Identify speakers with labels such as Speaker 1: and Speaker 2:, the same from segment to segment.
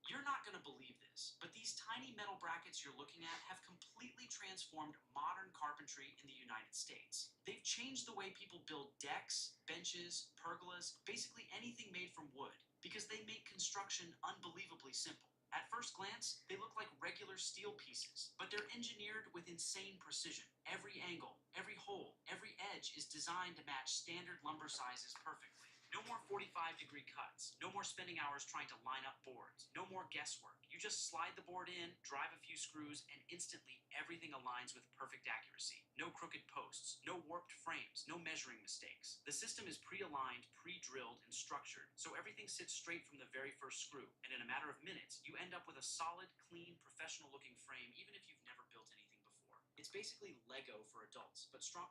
Speaker 1: You're not going to believe this, but these tiny metal brackets you're looking at have completely transformed modern carpentry in the United States. They've changed the way people build decks, benches, pergolas, basically anything made from wood, because they make construction unbelievably simple. At first glance, they look like regular steel pieces, but they're engineered with insane precision. Every angle, every hole, every edge is designed to match standard lumber sizes perfectly. No more 45-degree cuts. No more spending hours trying to line up boards. No more guesswork. You just slide the board in, drive a few screws, and instantly everything aligns with perfect accuracy. No crooked posts, no warped frames, no measuring mistakes. The system is pre-aligned, pre-drilled, and structured, so everything sits straight from the very first screw. And in a matter of minutes, you end up with a solid, clean, professional-looking frame, even if you've never built anything before. It's basically Lego for adults, but strong.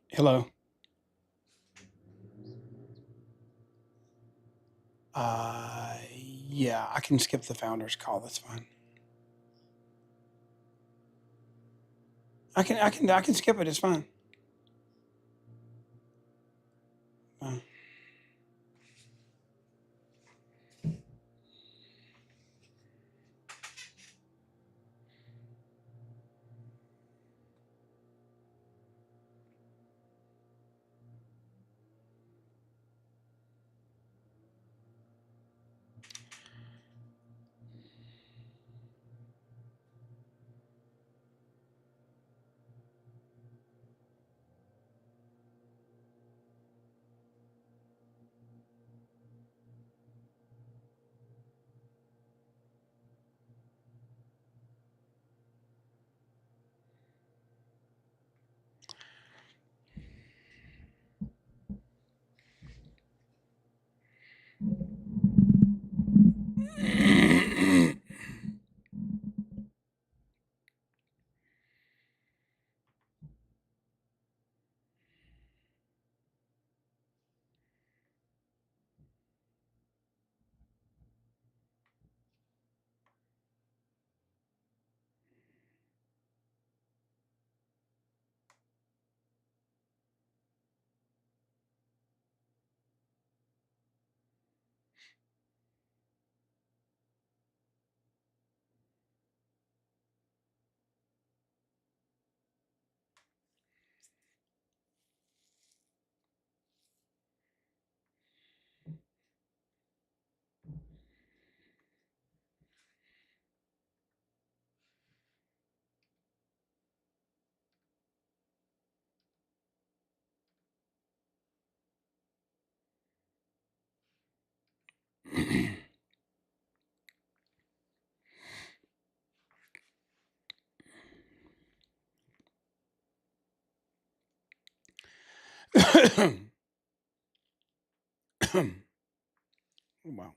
Speaker 2: Hello. Yeah, I can skip the founder's call. That's fine. I can skip it. It's fine. Uh, wow.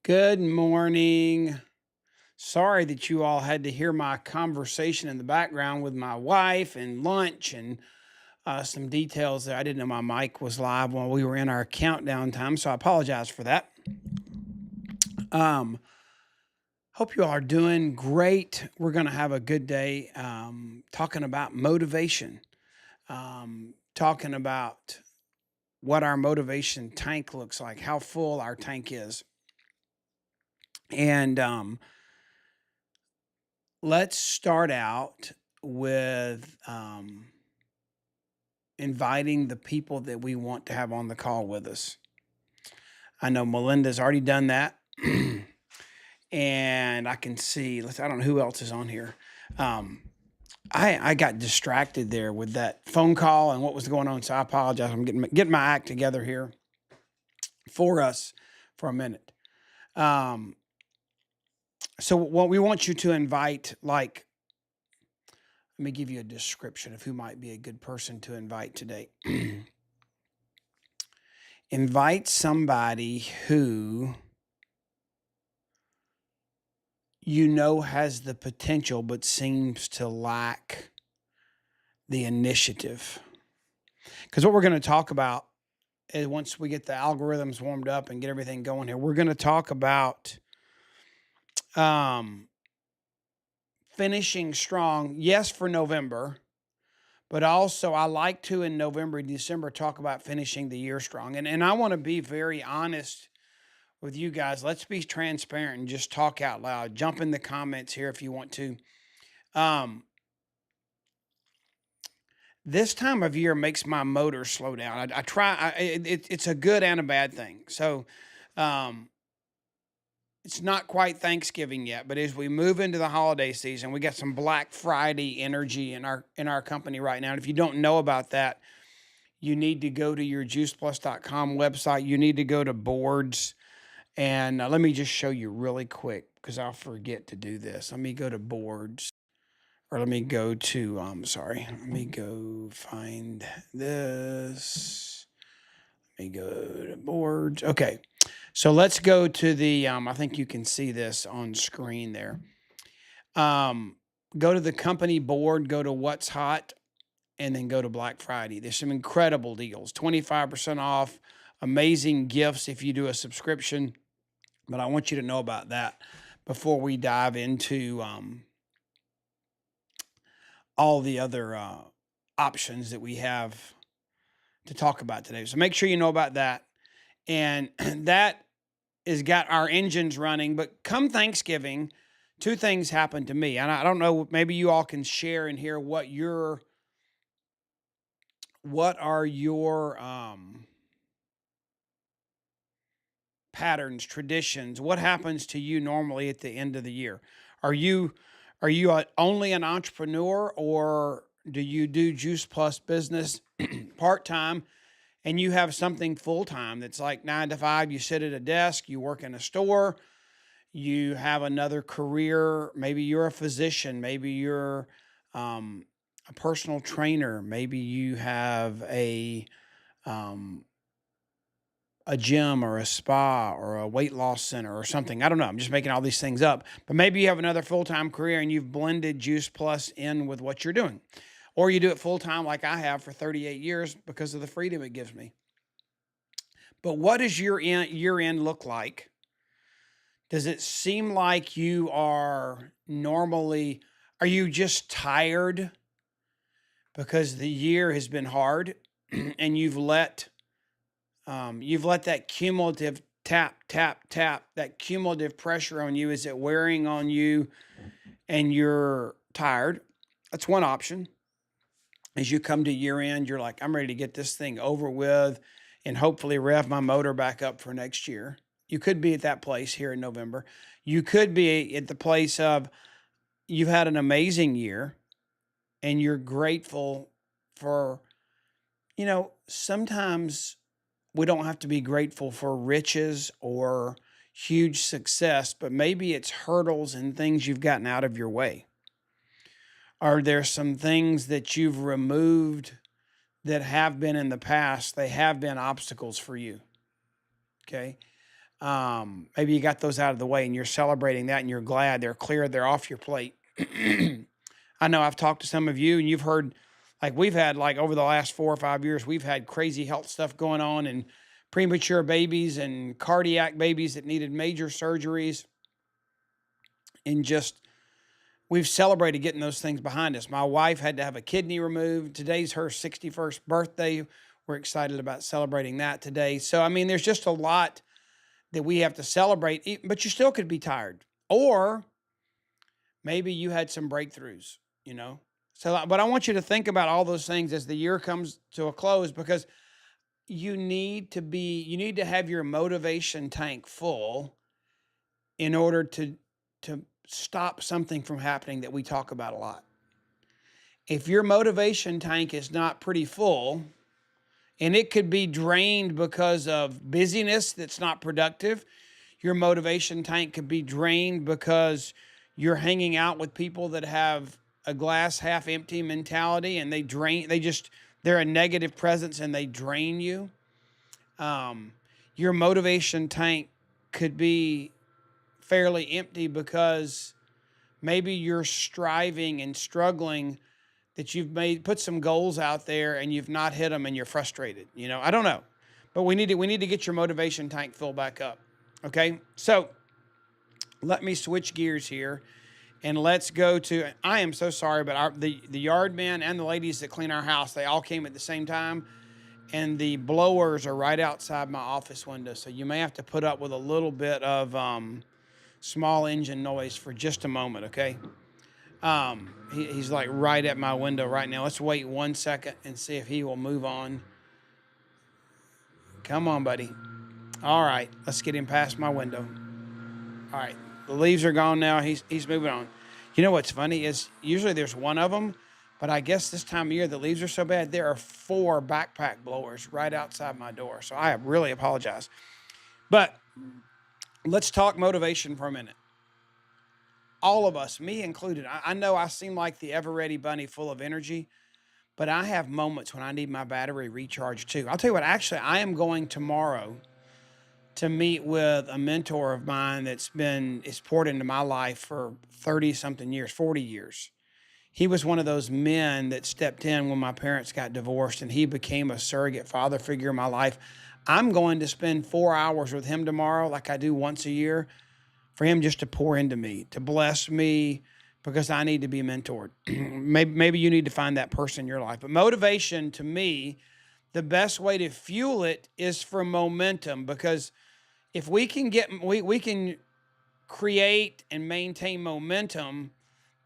Speaker 2: Good morning. Sorry that you all had to hear my conversation in the background with my wife and lunch and some details that I didn't know my mic was live while we were in our countdown time, so I apologize for that. Hope you all are doing great. We're going to have a good day talking about motivation, talking about what our motivation tank looks like, how full our tank is. And let's start out with inviting the people that we want to have on the call with us. I know Melinda's already done that. And I can see, I don't know who else is on here. I got distracted there with that phone call and what was going on. So I apologize. I'm getting my act together here for us for a minute. So what we want you to invite, like, let me give you a description of who might be a good person to invite today. Invite somebody who you know has the potential but seems to lack the initiative. Because what we're going to talk about is once we get the algorithms warmed up and get everything going here, we're going to talk about um, finishing strong, yes, for November, but also I like to in November, December talk about finishing the year strong. And I want to be very honest with you guys. Let's be transparent and just talk out loud. Jump in the comments here if you want to. Um, this time of year makes my motor slow down. I try. It's a good and a bad thing. So, um, it's not quite Thanksgiving yet, but as we move into the holiday season, we got some Black Friday energy in our company right now. And if you don't know about that, you need to go to your juiceplus.com website. You need to go to boards. And let me just show you really quick because I'll forget to do this. Let me go to boards, or let me go to, sorry, let me go find this. Let me go to boards. Okay. So let's go to the, I think you can see this on screen there. Go to the company board, go to what's hot, and then go to Black Friday. There's some incredible deals, 25% off, amazing gifts if you do a subscription. But I want you to know about that before we dive into all the other options that we have to talk about today. So make sure you know about that. And that has got our engines running. But come Thanksgiving, two things happen to me. And I don't know, maybe you all can share and hear what are your patterns, traditions. What happens to you normally at the end of the year? Are you only an entrepreneur, or do you do Juice Plus business part-time and you have something full-time that's like 9 to 5? You sit at a desk, you work in a store, you have another career. Maybe you're a physician, maybe you're a personal trainer, maybe you have a gym or a spa or a weight loss center or something. I don't know. I'm just making all these things up. But maybe you have another full-time career and you've blended Juice Plus in with what you're doing. Or you do it full-time like I have for 38 years because of the freedom it gives me. But what does your year end look like? Does it seem like you are you just tired because the year has been hard and you've let that cumulative tap, that cumulative pressure on you? Is it wearing on you and you're tired? That's one option. As you come to year end, you're like, I'm ready to get this thing over with and hopefully rev my motor back up for next year. You could be at that place here in November. You could be at the place of you've had an amazing year and you're grateful for, sometimes we don't have to be grateful for riches or huge success, but maybe it's hurdles and things you've gotten out of your way. Are there some things that you've removed that have been in the past? They have been obstacles for you. Okay. Maybe you got those out of the way and you're celebrating that and you're glad they're clear, they're off your plate. I know I've talked to some of you and you've heard, like we've had, like over the last 4 or 5 years, we've had crazy health stuff going on and premature babies and cardiac babies that needed major surgeries. And just, we've celebrated getting those things behind us. My wife had to have a kidney removed. Today's her 61st birthday. We're excited about celebrating that today. So, I mean, there's just a lot that we have to celebrate, but you still could be tired. Or maybe you had some breakthroughs, So, but I want you to think about all those things as the year comes to a close, because you need to have your motivation tank full in order to stop something from happening that we talk about a lot. If your motivation tank is not pretty full, and it could be drained because of busyness that's not productive, your motivation tank could be drained because you're hanging out with people that have a glass half empty mentality and they're a negative presence and they drain you. Your motivation tank could be fairly empty because maybe you're striving and struggling, that you've put some goals out there and you've not hit them and you're frustrated. I don't know, but we need to get your motivation tank filled back up. Okay. So let me switch gears here and let's go to. I am so sorry, but the yard men and the ladies that clean our house, they all came at the same time, and the blowers are right outside my office window. So you may have to put up with a little bit of small engine noise for just a moment, okay? He's like right at my window right now. Let's wait 1 second and see if he will move on. Come on, buddy. All right, let's get him past my window. All right, the leaves are gone now. He's moving on. You know what's funny is usually there's one of them, but I guess this time of year the leaves are so bad there are 4 backpack blowers right outside my door. So I really apologize. But let's talk motivation for a minute. All of us, me included, I know I seem like the ever-ready bunny full of energy, but I have moments when I need my battery recharged too. I'll tell you what, actually, I am going tomorrow to meet with a mentor of mine that's poured into my life for 30 something years, 40 years. He was one of those men that stepped in when my parents got divorced, and he became a surrogate father figure in my life. I'm going to spend 4 hours with him tomorrow, like I do once a year, for him just to pour into me, to bless me, because I need to be mentored. Maybe you need to find that person in your life. But motivation, to me, the best way to fuel it is for momentum, because if we can create and maintain momentum,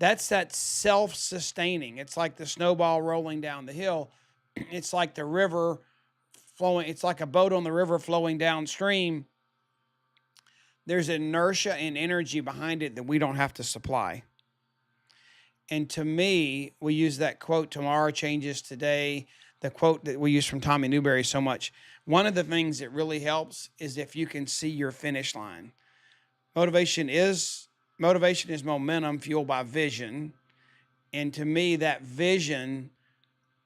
Speaker 2: that's that self-sustaining. It's like the snowball rolling down the hill. It's like the river flowing. It's like a boat on the river flowing downstream. There's inertia and energy behind it that we don't have to supply. And to me, we use that quote, tomorrow changes today, the quote that we use from Tommy Newberry so much. One of the things that really helps is if you can see your finish line. Motivation is momentum fueled by vision. And to me, that vision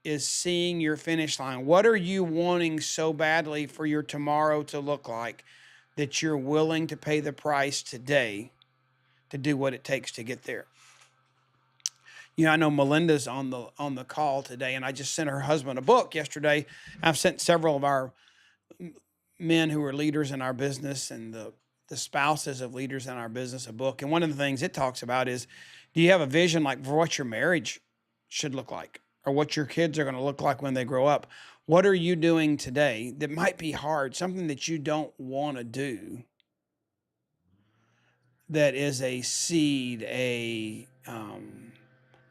Speaker 2: is seeing your finish line. What are you wanting so badly for your tomorrow to look like that you're willing to pay the price today to do what it takes to get there? You know, I know Melinda's on the call today, and I just sent her husband a book yesterday. I've sent several of our men who are leaders in our business and the spouses of leaders in our business a book. And one of the things it talks about is, do you have a vision like for what your marriage should look like, or what your kids are going to look like when they grow up? What are you doing today that might be hard, something that you don't want to do, that is a seed,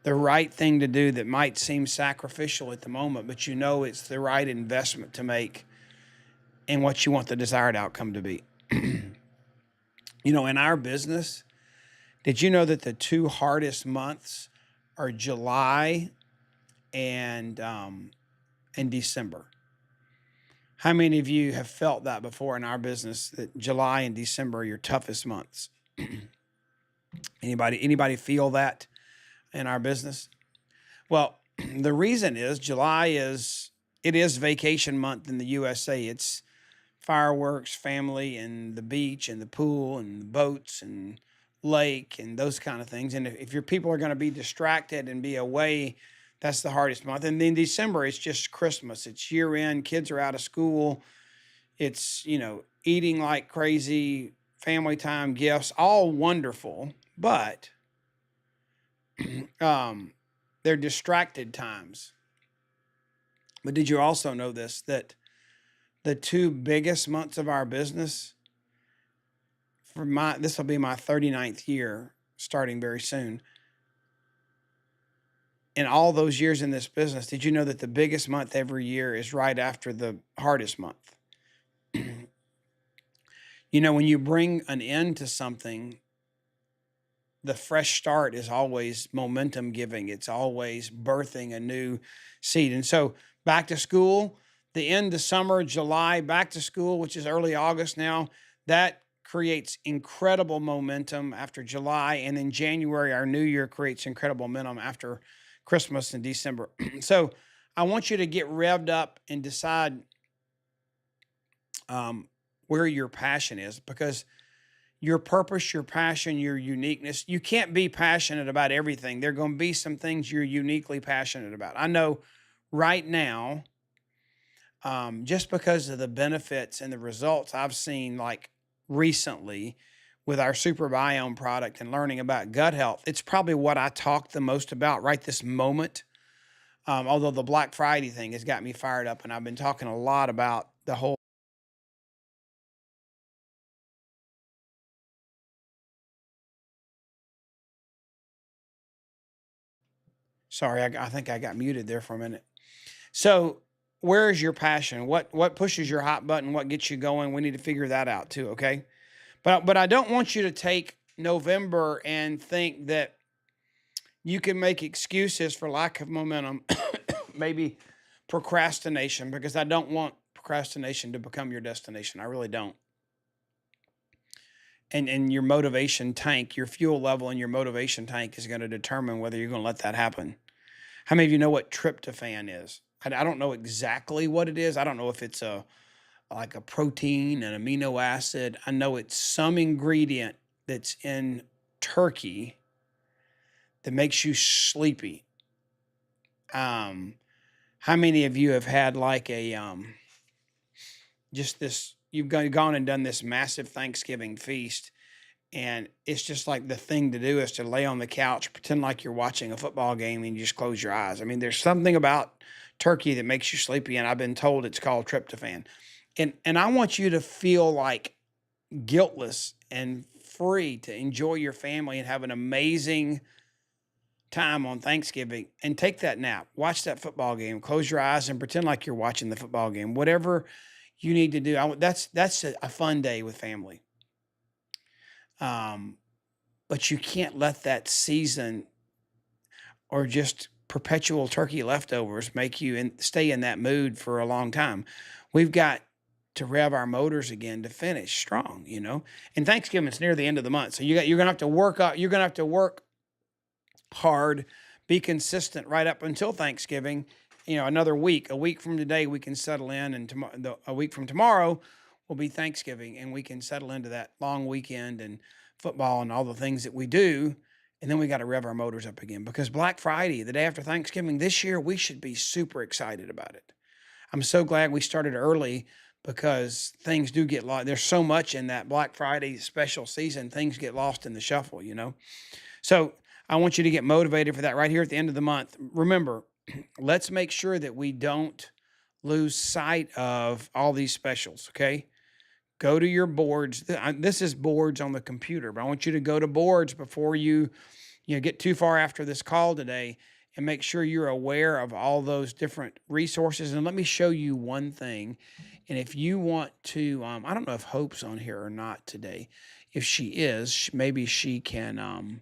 Speaker 2: the right thing to do that might seem sacrificial at the moment, but you know it's the right investment to make in what you want the desired outcome to be. You know, in our business, did you know that the 2 hardest months are July and December? How many of you have felt that before in our business, that July and December are your toughest months? Anybody feel that in our business? Well, the reason is it is vacation month in the USA. It's fireworks, family, and the beach, and the pool, and the boats, and lake, and those kind of things. And if your people are going to be distracted and be away, that's the hardest month. And then December, it's just Christmas. It's year end. Kids are out of school. It's, eating like crazy, family time, gifts, all wonderful, but they're distracted times. But did you also know that the 2 biggest months of our business, this will be my 39th year, starting very soon. In all those years in this business, did you know that the biggest month every year is right after the hardest month? When you bring an end to something, the fresh start is always momentum giving. It's always birthing a new seed. And so back to school, the end of summer, July, back to school, which is early August now, that creates incredible momentum after July. And in January, our new year creates incredible momentum after Christmas in December. So I want you to get revved up and decide where your passion is, because your purpose, your passion, your uniqueness, you can't be passionate about everything. There are going to be some things you're uniquely passionate about. I know right now, just because of the benefits and the results I've seen, like recently, with our Superbiome product and learning about gut health. It's probably what I talk the most about right this moment. Although the Black Friday thing has got me fired up, and I've been talking a lot about the whole. Sorry, I think I got muted there for a minute. So, where is your passion? What pushes your hot button? What gets you going? We need to figure that out too. Okay, but I don't want you to take November and think that you can make excuses for lack of momentum. Maybe procrastination, because I don't want procrastination to become your destination. I really don't. And your motivation tank, your fuel level in your motivation tank is going to determine whether you're going to let that happen. How many of you know what tryptophan is? I don't know exactly what it is. I don't know if it's like a protein, an amino acid. I know it's some ingredient that's in turkey that makes you sleepy. How many of you have had like a just this? You've gone and done this massive Thanksgiving feast, and it's just like the thing to do is to lay on the couch, pretend like you're watching a football game, and you just close your eyes. I mean, there's something about turkey that makes you sleepy, and I've been told it's called tryptophan. And I want you to feel like guiltless and free to enjoy your family and have an amazing time on Thanksgiving, and take that nap, watch that football game, close your eyes and pretend like you're watching the football game. Whatever you need to do, that's a fun day with family. But you can't let that season or just perpetual turkey leftovers make you stay in that mood for a long time. We've got to rev our motors again to finish strong, you know. And Thanksgiving's near the end of the month, so you're gonna have to work up. You're gonna have to work hard, be consistent right up until Thanksgiving. You know, another week, a week from today, we can settle in, and a week from tomorrow will be Thanksgiving, and we can settle into that long weekend and football and all the things that we do. And then we got to rev our motors up again, because Black Friday, the day after Thanksgiving this year, we should be super excited about it. I'm so glad we started early, because things do get lost. There's so much in that Black Friday special season, things get lost in the shuffle, you know? So I want you to get motivated for that right here at the end of the month. Remember, let's make sure that we don't lose sight of all these specials, okay? Go to your boards. This is boards on the computer, but I want you to go to boards before you get too far after this call today, and make sure you're aware of all those different resources. And let me show you one thing. And if you want to, I don't know if Hope's on here or not today. If she is, maybe she can,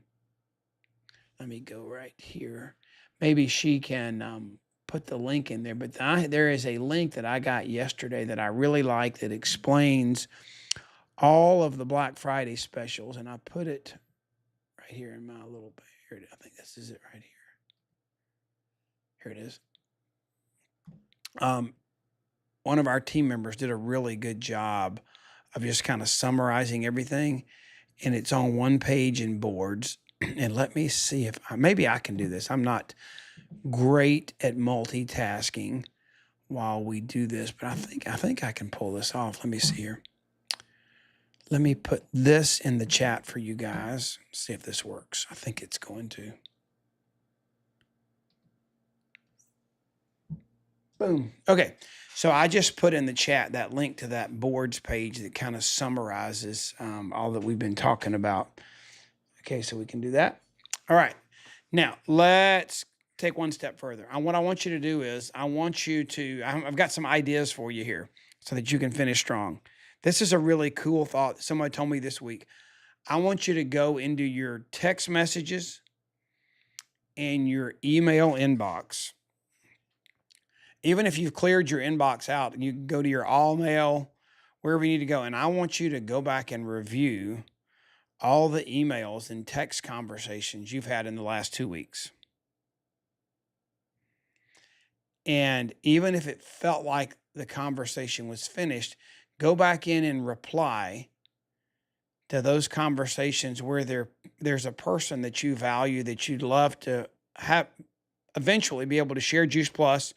Speaker 2: let me go right here. Maybe she can put the link in there. But there is a link that I got yesterday that I really like, that explains all of the Black Friday specials. And I put it right here in my little, here, I think this is it right here. Here it is. One of our team members did a really good job of just kind of summarizing everything, and it's on one page in boards. And let me see if maybe I can do this. I'm not great at multitasking while we do this, but I think I can pull this off. Let me see here. Let me put this in the chat for you guys. See if this works. I think it's going to. Boom. Okay. So I just put in the chat that link to that boards page that kind of summarizes all that we've been talking about. Okay, so we can do that. All right. Now, let's take one step further. What I want you to do is I've got some ideas for you here so that you can finish strong. This is a really cool thought that somebody told me this week. I want you to go into your text messages and your email inbox. Even if you've cleared your inbox out, you can go to your all mail, wherever you need to go. And I want you to go back and review all the emails and text conversations you've had in the last 2 weeks. And even if it felt like the conversation was finished, go back in and reply to those conversations where there's a person that you value, that you'd love to have eventually be able to share Juice Plus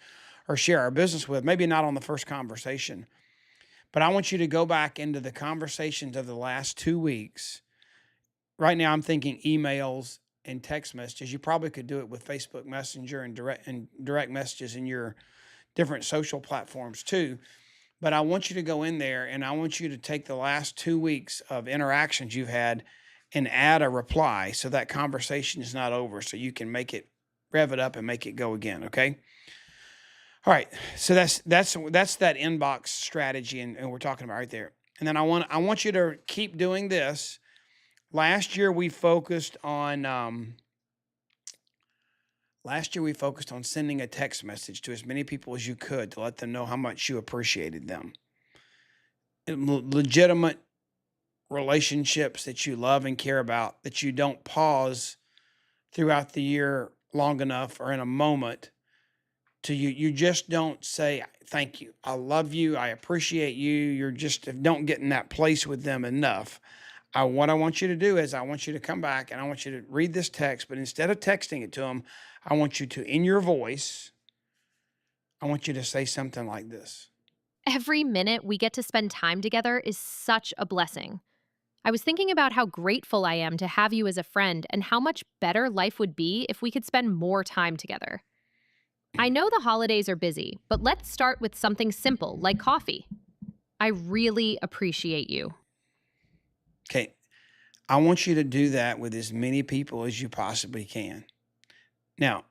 Speaker 2: or share our business with. Maybe not on the first conversation, but I want you to go back into the conversations of the last 2 weeks right now I'm thinking emails and text messages. You probably could do it with Facebook Messenger and direct messages in your different social platforms too. But I want you to go in there and I want you to take the last 2 weeks of interactions you've had and add a reply so that conversation is not over, so you can make it rev it up and make it go again. Okay. All right. So that's that inbox strategy, and we're talking about right there. And then I want you to keep doing this. Last year we focused on sending a text message to as many people as you could to let them know how much you appreciated them. Legitimate relationships that you love and care about, that you don't pause throughout the year long enough or in a moment to you just don't say thank you, I love you, I appreciate you. You're just don't get in that place with them enough. What I want you to do is I want you to come back and I want you to read this text, but instead of texting it to them, I want you to, in your voice, I want you to say something like this.
Speaker 3: Every minute we get to spend time together is such a blessing. I was thinking about how grateful I am to have you as a friend and how much better life would be if we could spend more time together. I know the holidays are busy, but let's start with something simple like coffee. I really appreciate you.
Speaker 2: Okay. I want you to do that with as many people as you possibly can. Now,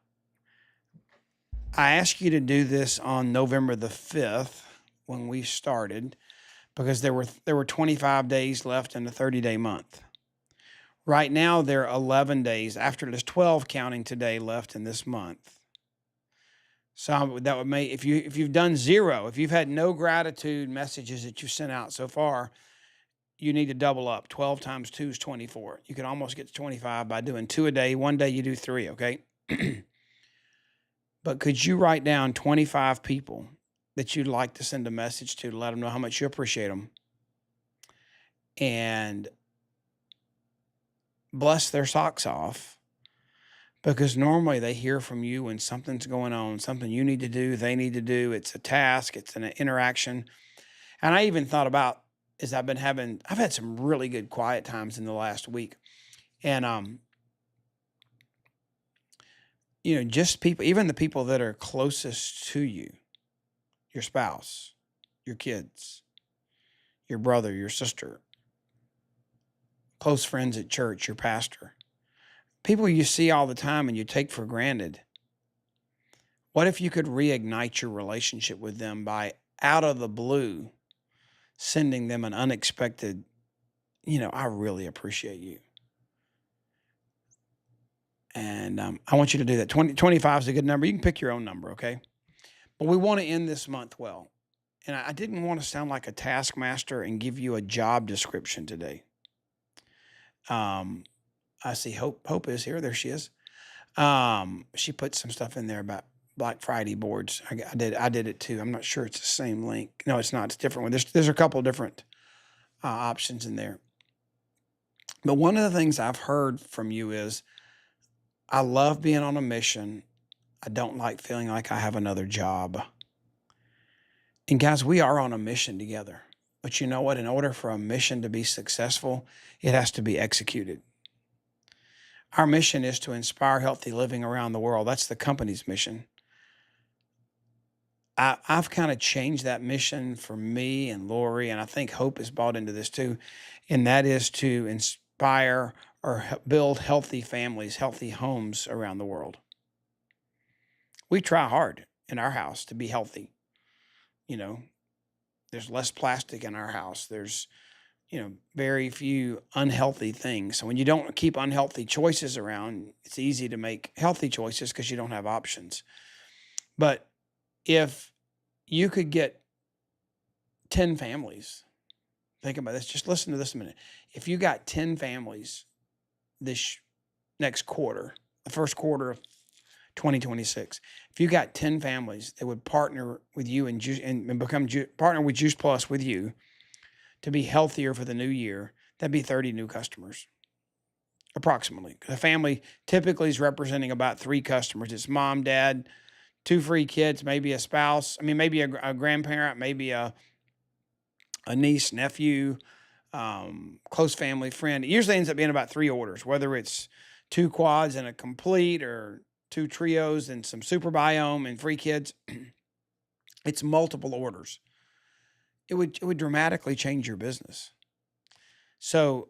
Speaker 2: I asked you to do this on November the 5th when we started because there were 25 days left in the 30-day month. Right now there are 11 days after there's 12 counting today left in this month. So that would make, if you've done zero, if you've had no gratitude messages that you've sent out so far, you need to double up. 12 times 2 is 24. You can almost get to 25 by doing 2 a day. One day you do 3, okay? But could you write down 25 people that you'd like to send a message to let them know how much you appreciate them and bless their socks off? Because normally they hear from you when something's going on, something you need to do, they need to do. It's a task, it's an interaction. And I even thought about, as I've had some really good quiet times in the last week. And, just people, even the people that are closest to you, your spouse, your kids, your brother, your sister, close friends at church, your pastor, people you see all the time and you take for granted. What if you could reignite your relationship with them by, out of the blue, sending them an unexpected, I really appreciate you. And I want you to do that. 25 is a good number. You can pick your own number, okay? But we want to end this month well. And I didn't want to sound like a taskmaster and give you a job description today. I see Hope is here. There she is. She put some stuff in there about Black Friday boards. I did it too. I'm not sure it's the same link. No, it's not. It's a different one. There's a couple different options in there. But one of the things I've heard from you is, I love being on a mission. I don't like feeling like I have another job. And guys, we are on a mission together. But you know what? In order for a mission to be successful, it has to be executed. Our mission is to inspire healthy living around the world. That's the company's mission. I've kind of changed that mission for me and Lori, and I think Hope has bought into this too, and that is to inspire or build healthy families, healthy homes around the world. We try hard in our house to be healthy. There's less plastic in our house. There's, very few unhealthy things. So when you don't keep unhealthy choices around, it's easy to make healthy choices because you don't have options. But if you could get 10 families, think about this, just listen to this a minute. If you got 10 families this next quarter, the first quarter of 2026, if you got 10 families that would partner with you and partner with Juice Plus with you to be healthier for the new year, that'd be 30 new customers, approximately. A family typically is representing about 3 customers. It's mom, dad, 2 free kids, maybe a spouse. Maybe a grandparent, maybe a niece, nephew, close family friend. It usually ends up being about 3 orders, whether it's 2 quads and a complete or 2 trios and some super biome and free kids. It's multiple orders. It would dramatically change your business. So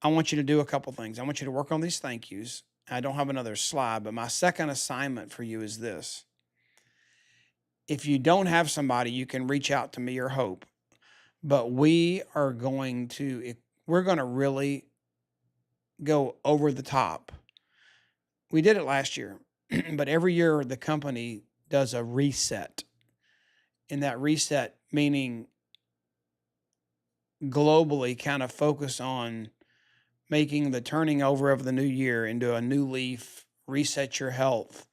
Speaker 2: I want you to do a couple things. I want you to work on these thank yous. I don't have another slide, but my second assignment for you is this. If you don't have somebody, you can reach out to me or Hope, but we're going to really go over the top. We did it last year, but every year the company does a reset. And that reset meaning globally kind of focus on making the turning over of the new year into a new leaf, reset your health.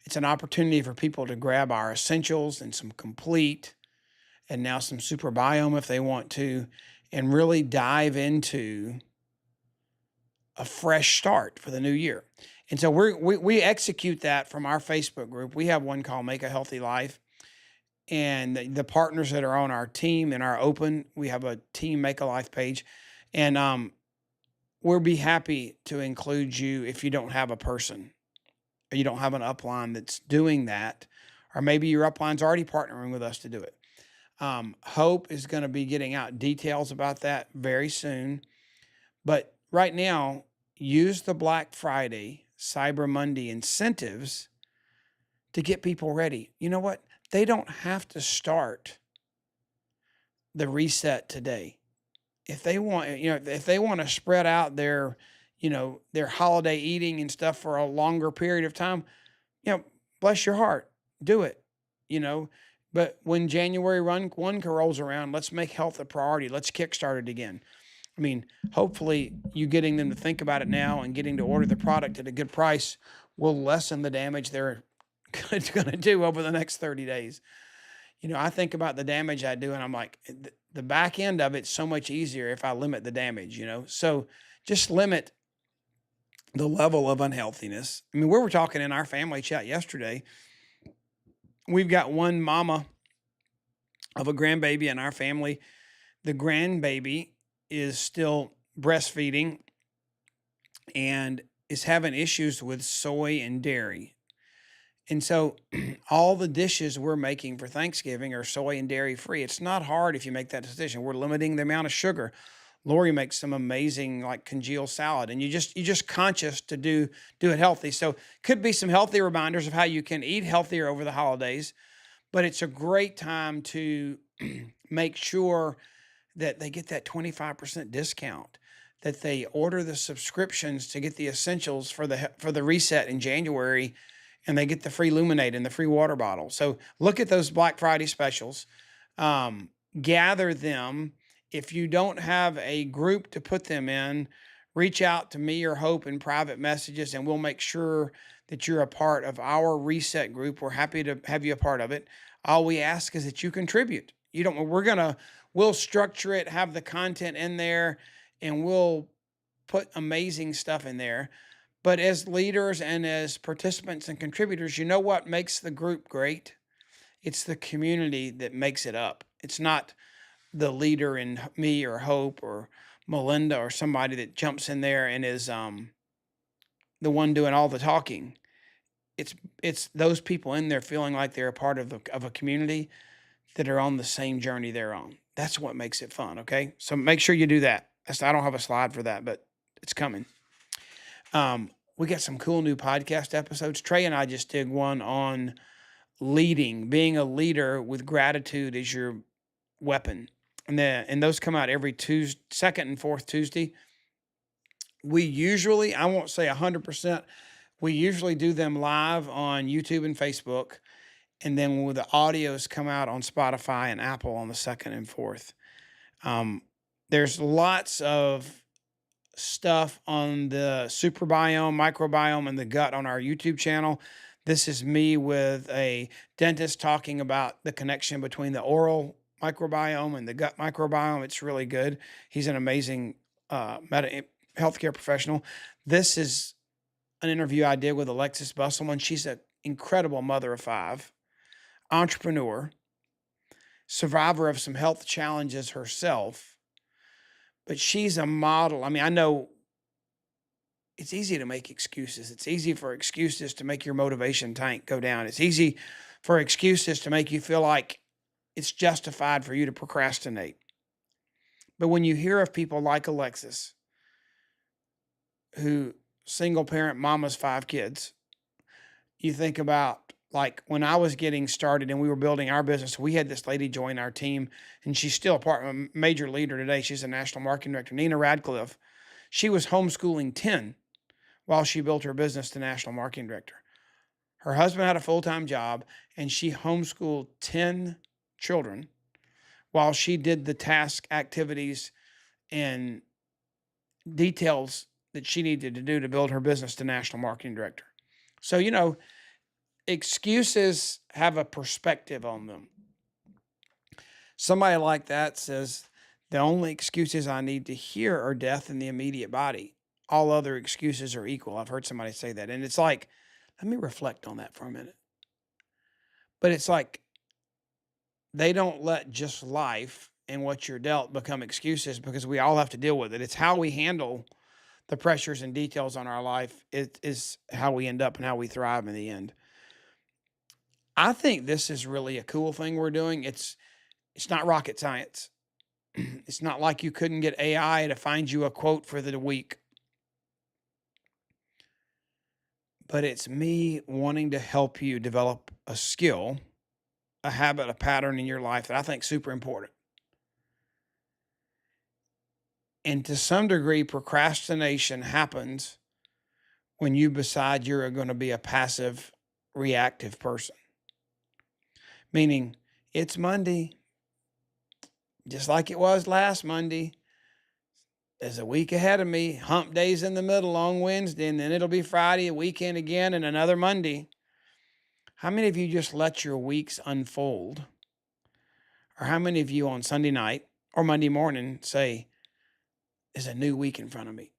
Speaker 2: It's an opportunity for people to grab our essentials and some complete and now some super biome if they want to, and really dive into a fresh start for the new year. And so we execute that from our Facebook group. We have one called Make a Healthy Life. And the partners that are on our team in our open, we have a team Make a Life page. And we'll be happy to include you if you don't have a person or you don't have an upline that's doing that, or maybe your upline's already partnering with us to do it. Hope is going to be getting out details about that very soon. But right now, use the Black Friday, Cyber Monday incentives to get people ready. You know what? They don't have to start the reset today. If they want, if they want to spread out their holiday eating and stuff for a longer period of time, bless your heart, do it, But when January 1 rolls around, let's make health a priority. Let's kickstart it again. I mean, hopefully you getting them to think about it now and getting to order the product at a good price will lessen the damage they're going to do over the next 30 days. I think about the damage I do and I'm like, the back end of it's so much easier if I limit the damage, So just limit the level of unhealthiness. I mean, we were talking in our family chat yesterday. We've got one mama of a grandbaby in our family. The grandbaby is still breastfeeding and is having issues with soy and dairy. And so all the dishes we're making for Thanksgiving are soy and dairy free. It's not hard if you make that decision. We're limiting the amount of sugar. Lori makes some amazing like congealed salad, and you just conscious to do it healthy. So could be some healthy reminders of how you can eat healthier over the holidays, but it's a great time to make sure that they get that 25% discount, that they order the subscriptions to get the essentials for the reset in January, and they get the free Luminate and the free water bottle. So look at those Black Friday specials, gather them. If you don't have a group to put them in, reach out to me or Hope in private messages, and we'll make sure that you're a part of our reset group. We're happy to have you a part of it. All we ask is that you contribute. We'll structure it, have the content in there, and we'll put amazing stuff in there. But as leaders and as participants and contributors, you know what makes the group great? It's the community that makes it up. It's not the leader in me or Hope or Melinda or somebody that jumps in there and is the one doing all the talking. It's those people in there feeling like they're a part of a community that are on the same journey they're on. That's what makes it fun, okay? So make sure you do that. I don't have a slide for that, but it's coming. We got some cool new podcast episodes. Trey and I just did one on leading, being a leader with gratitude as your weapon. And those come out every second and fourth Tuesday. We usually, I won't say 100%, we usually do them live on YouTube and Facebook. And then the audios come out on Spotify and Apple on the second and fourth. There's lots of stuff on the super biome, microbiome, and the gut on our YouTube channel. This is me with a dentist talking about the connection between the oral microbiome and the gut microbiome. It's really good. He's an amazing healthcare professional. This is an interview I did with Alexis Busselman. She's an incredible mother of 5, entrepreneur, survivor of some health challenges herself, but she's a model. I mean, I know it's easy to make excuses. It's easy for excuses to make your motivation tank go down. It's easy for excuses to make you feel like it's justified for you to procrastinate. But when you hear of people like Alexis, who single parent mama's 5 kids, you think about like when I was getting started and we were building our business, we had this lady join our team, and she's still a major leader today. She's a national marketing director, Nina Radcliffe. She was homeschooling 10 while she built her business to national marketing director. Her husband had a full-time job, and she homeschooled 10 children while she did the task, activities, and details that she needed to do to build her business to national marketing director. So, excuses have a perspective on them. Somebody like that says, the only excuses I need to hear are death in the immediate body. All other excuses are equal. I've heard somebody say that. And it's like, let me reflect on that for a minute. But it's like, they don't let just life and what you're dealt become excuses, because we all have to deal with it. It's how we handle the pressures and details on our life. It is how we end up and how we thrive in the end. I think this is really a cool thing we're doing. It's not rocket science. It's not like you couldn't get AI to find you a quote for the week. But it's me wanting to help you develop a skill, a habit, a pattern in your life that I think is super important. And to some degree, procrastination happens when you decide you're going to be a passive, reactive person. Meaning, it's Monday, just like it was last Monday. There's a week ahead of me. Hump day's in the middle on Wednesday, and then it'll be Friday, a weekend again, and another Monday. How many of you just let your weeks unfold? Or how many of you on Sunday night or Monday morning say, there's a new week in front of me.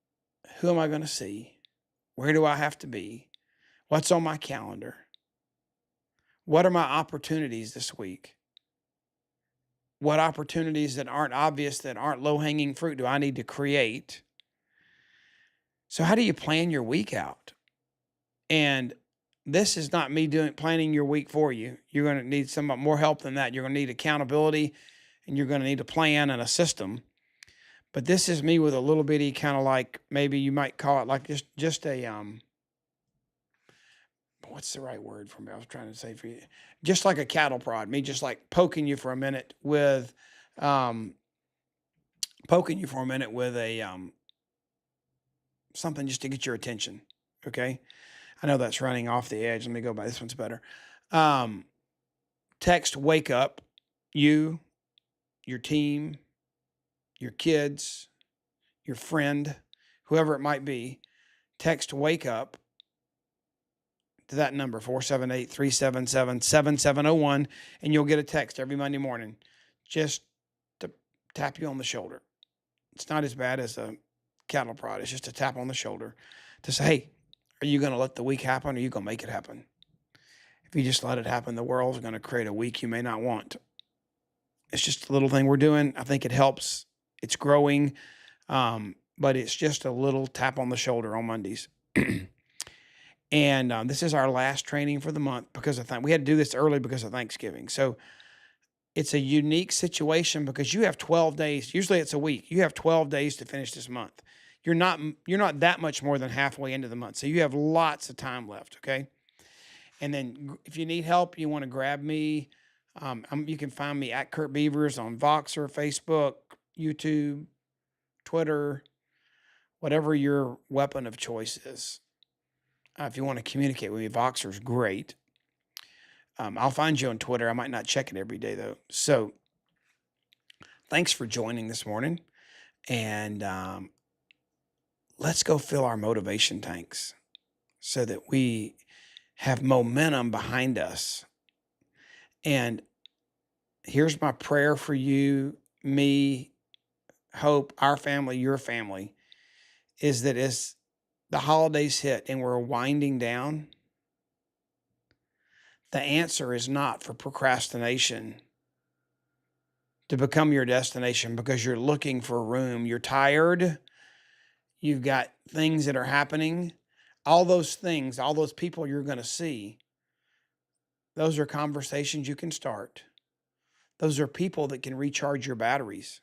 Speaker 2: Who am I going to see? Where do I have to be? What's on my calendar? What are my opportunities this week? What opportunities that aren't obvious, that aren't low-hanging fruit, do I need to create? So how do you plan your week out? And this is not me planning your week for you. You're going to need some more help than that. You're going to need accountability, and you're going to need a plan and a system. But this is me with a little bitty kind of like, maybe you might call it like just a, what's the right word for me? I was trying to say for you, just like a cattle prod, me just like poking you for a minute with a, something just to get your attention. Okay. I know that's running off the edge. Let me go by. This one's better. Text wake up, you, your team, your kids, your friend, whoever it might be. Text wake up to that number, 478-377-7701, and you'll get a text every Monday morning just to tap you on the shoulder. It's not as bad as a cattle prod. It's just a tap on the shoulder to say, hey, are you going to let the week happen, or are you going to make it happen? If you just let it happen, the world's going to create a week you may not want. It's just a little thing we're doing. I think it helps. It's growing, but it's just a little tap on the shoulder on Mondays. And this is our last training for the month because we had to do this early because of Thanksgiving. So it's a unique situation because you have 12 days. Usually it's a week. You have 12 days to finish this month. You're not that much more than halfway into the month. So you have lots of time left, okay? And then if you need help, you want to grab me. You can find me at Kurt Beavers on Voxer, Facebook, YouTube, Twitter, whatever your weapon of choice is. If you want to communicate with me, Voxer's great. I'll find you on Twitter. I might not check it every day, though. So thanks for joining this morning. And let's go fill our motivation tanks so that we have momentum behind us. And here's my prayer for you, me, Hope, our family, your family, is that as the holidays hit and we're winding down, the answer is not for procrastination to become your destination because you're looking for room. You're tired. You've got things that are happening. All those things, all those people you're going to see, those are conversations you can start. Those are people that can recharge your batteries.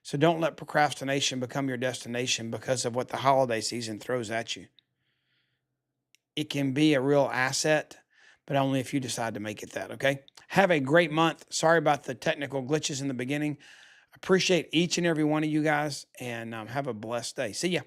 Speaker 2: So don't let procrastination become your destination because of what the holiday season throws at you. It can be a real asset, but only if you decide to make it that, okay? Have a great month. Sorry about the technical glitches in the beginning. Appreciate each and every one of you guys, and have a blessed day. See ya.